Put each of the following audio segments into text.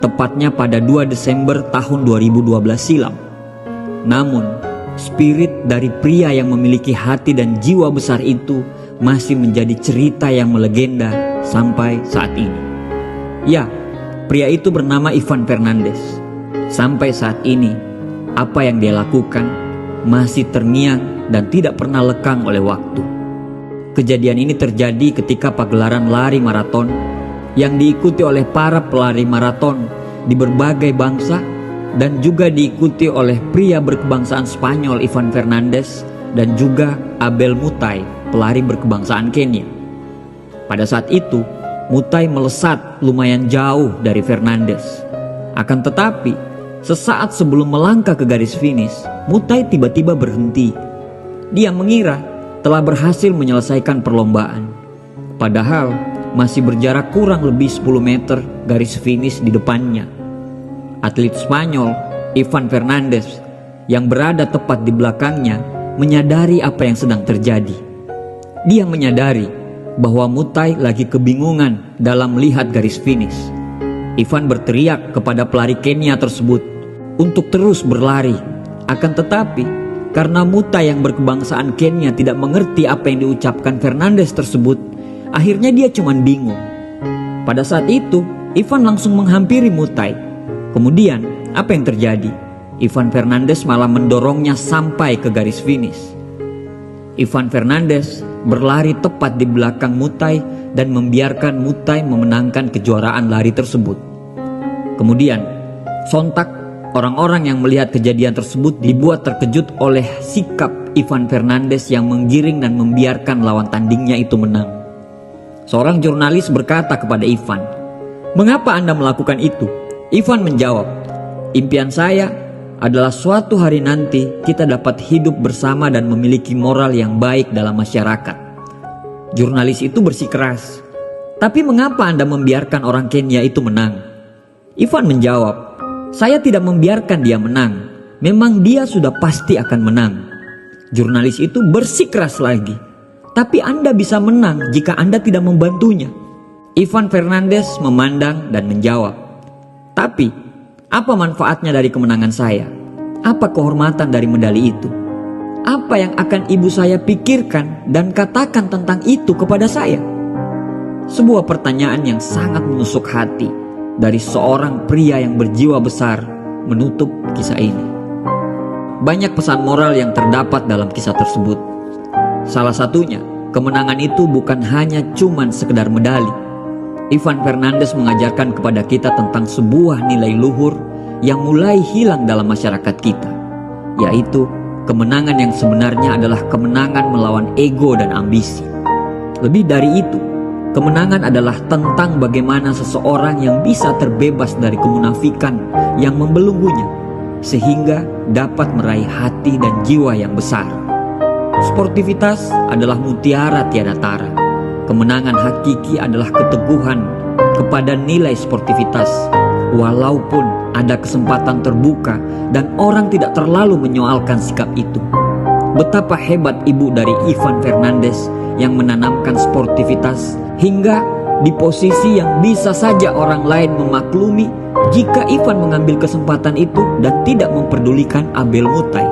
tepatnya pada 2 Desember tahun 2012 silam. Namun, spirit dari pria yang memiliki hati dan jiwa besar itu masih menjadi cerita yang melegenda sampai saat ini. Ya, pria itu bernama Ivan Fernandez. Sampai saat ini, apa yang dia lakukan masih terngiang dan tidak pernah lekang oleh waktu. Kejadian ini terjadi ketika pagelaran lari maraton yang diikuti oleh para pelari maraton di berbagai bangsa dan juga diikuti oleh pria berkebangsaan Spanyol Ivan Fernandez dan juga Abel Mutai, pelari berkebangsaan Kenya. Pada saat itu, Mutai melesat lumayan jauh dari Fernandez. Akan tetapi, sesaat sebelum melangkah ke garis finish, Mutai tiba-tiba berhenti. Dia mengira telah berhasil menyelesaikan perlombaan. Padahal masih berjarak kurang lebih 10 meter garis finish di depannya. Atlet Spanyol Ivan Fernandez yang berada tepat di belakangnya menyadari apa yang sedang terjadi. Dia menyadari bahwa Mutai lagi kebingungan dalam melihat garis finish. Ivan berteriak kepada pelari Kenya tersebut untuk terus berlari. Akan tetapi, karena Mutai yang berkebangsaan Kenya tidak mengerti apa yang diucapkan Fernandez tersebut, akhirnya dia cuman bingung. Pada saat itu, Ivan langsung menghampiri Mutai. Kemudian, apa yang terjadi? Ivan Fernandez malah mendorongnya sampai ke garis finish. Ivan Fernandez berlari tepat di belakang Mutai dan membiarkan Mutai memenangkan kejuaraan lari tersebut. Kemudian, sontak orang-orang yang melihat kejadian tersebut dibuat terkejut oleh sikap Ivan Fernandez yang menggiring dan membiarkan lawan tandingnya itu menang. Seorang jurnalis berkata kepada Ivan, "Mengapa Anda melakukan itu?" Ivan menjawab, "Impian saya adalah suatu hari nanti kita dapat hidup bersama dan memiliki moral yang baik dalam masyarakat." Jurnalis itu bersikeras, "Tapi mengapa Anda membiarkan orang Kenya itu menang?" Ivan menjawab, "Saya tidak membiarkan dia menang. Memang dia sudah pasti akan menang." Jurnalis itu bersikeras lagi, "Tapi Anda bisa menang jika Anda tidak membantunya." Ivan Fernandez memandang dan menjawab, "Tapi apa manfaatnya dari kemenangan saya? Apa kehormatan dari medali itu? Apa yang akan ibu saya pikirkan dan katakan tentang itu kepada saya?" Sebuah pertanyaan yang sangat menusuk hati dari seorang pria yang berjiwa besar menutup kisah ini. Banyak pesan moral yang terdapat dalam kisah tersebut. Salah satunya, kemenangan itu bukan hanya cuman sekedar medali. Ivan Fernandez mengajarkan kepada kita tentang sebuah nilai luhur yang mulai hilang dalam masyarakat kita, yaitu kemenangan yang sebenarnya adalah kemenangan melawan ego dan ambisi. Lebih dari itu, kemenangan adalah tentang bagaimana seseorang yang bisa terbebas dari kemunafikan yang membelenggunya, sehingga dapat meraih hati dan jiwa yang besar. Sportivitas adalah mutiara tiada tara. Kemenangan hakiki adalah keteguhan kepada nilai sportivitas, walaupun ada kesempatan terbuka dan orang tidak terlalu menyoalkan sikap itu. Betapa hebat ibu dari Ivan Fernandez yang menanamkan sportivitas hingga di posisi yang bisa saja orang lain memaklumi jika Ivan mengambil kesempatan itu dan tidak memperdulikan Abel Mutai.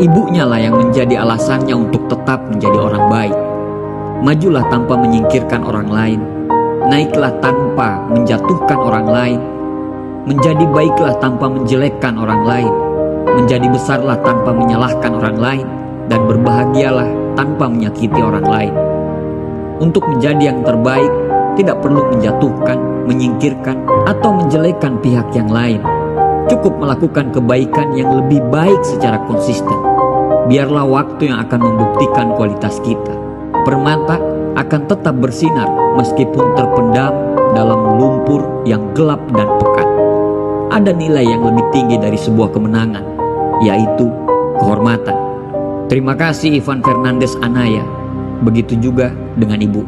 Ibunya lah yang menjadi alasannya untuk tetap menjadi orang baik. Majulah tanpa menyingkirkan orang lain, naiklah tanpa menjatuhkan orang lain, menjadi baiklah tanpa menjelekkan orang lain, menjadi besarlah tanpa menyalahkan orang lain, dan berbahagialah tanpa menyakiti orang lain. Untuk menjadi yang terbaik, tidak perlu menjatuhkan, menyingkirkan, atau menjelekkan pihak yang lain. Cukup melakukan kebaikan yang lebih baik secara konsisten. Biarlah waktu yang akan membuktikan kualitas kita. Permata akan tetap bersinar meskipun terpendam dalam lumpur yang gelap dan pekat. Ada nilai yang lebih tinggi dari sebuah kemenangan, yaitu kehormatan. Terima kasih Ivan Fernandez Anaya. Begitu juga dengan ibu.